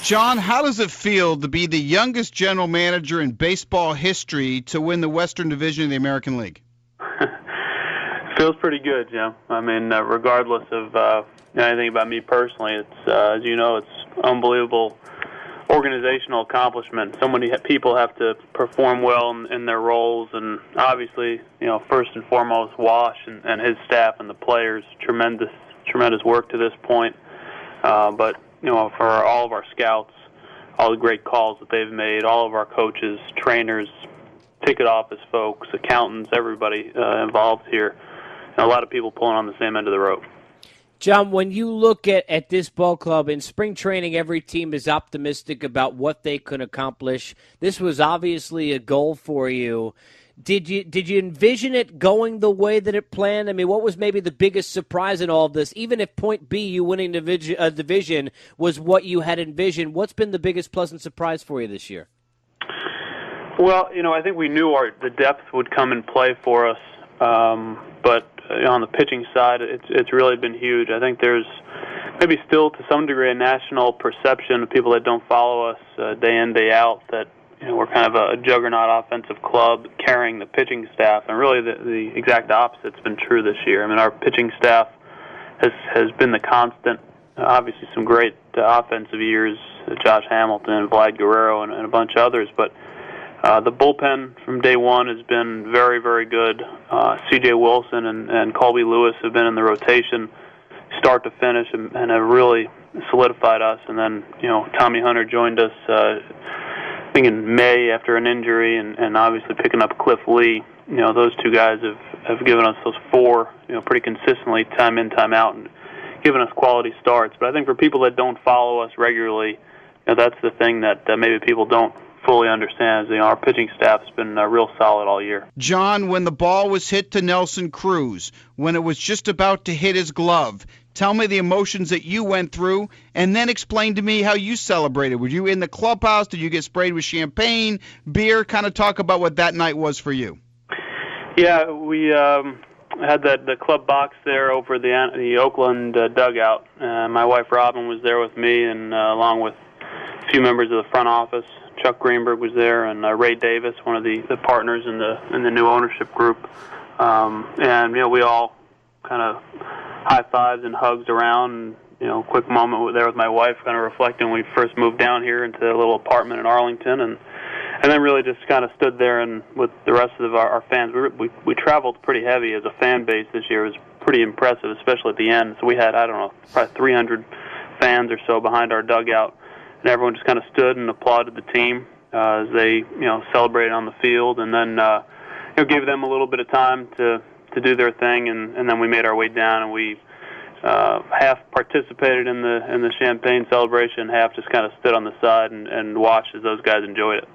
John, how does it feel to be the youngest general manager in baseball history to win the Western Division of the American League? Feels pretty good, Jim. I mean, regardless of anything about me personally, it's as you know, it's unbelievable organizational accomplishment. So many people have to perform well in their roles, and obviously, first and foremost, Wash and his staff and the players, tremendous work to this point. But for all of our scouts, all the great calls that they've made, all of our coaches, trainers, ticket office folks, accountants, everybody involved here, and a lot of people pulling on the same end of the rope. John, when you look at this ball club in spring training, every team is optimistic about what they could accomplish. This was obviously a goal for you. Did you envision it going the way that it planned? I mean, what was maybe the biggest surprise in all of this? Even if point B, you winning division, was what you had envisioned, what's been the biggest pleasant surprise for you this year? Well, I think we knew the depth would come in play for us, but on the pitching side, it's really been huge. I think there's maybe still to some degree a national perception of people that don't follow us day in, day out that we're kind of a juggernaut offensive club carrying the pitching staff, and really the exact opposite's been true this year. I mean, our pitching staff has been the constant. Obviously, some great offensive years, Josh Hamilton, Vlad Guerrero, and a bunch of others, but the bullpen from day one has been very, very good. C.J. Wilson and Colby Lewis have been in the rotation start to finish and have really solidified us. And then, Tommy Hunter joined us, I think in May after an injury, and obviously picking up Cliff Lee. Those two guys have given us those four, pretty consistently, time in, time out, and given us quality starts. But I think for people that don't follow us regularly, that's the thing that maybe people don't fully understands. Our pitching staff's been real solid all year. John, when the ball was hit to Nelson Cruz, when it was just about to hit his glove, tell me the emotions that you went through, and then explain to me how you celebrated. Were you in the clubhouse? Did you get sprayed with champagne, beer? Kind of talk about what that night was for you. Yeah, we had the club box there over the Oakland dugout. My wife Robin was there with me, and along with a few members of the front office. Chuck Greenberg was there, and Ray Davis, one of the partners in the new ownership group, and we all kind of high fives and hugs around. And, quick moment there with my wife, kind of reflecting when we first moved down here into a little apartment in Arlington, and then really just kind of stood there and with the rest of our fans. We traveled pretty heavy as a fan base this year. It was pretty impressive, especially at the end. So we had probably 300 fans or so behind our dugout. And everyone just kind of stood and applauded the team as they, celebrated on the field, and then, gave them a little bit of time to do their thing, and then we made our way down, and we half participated in the champagne celebration, half just kind of stood on the side and watched as those guys enjoyed it.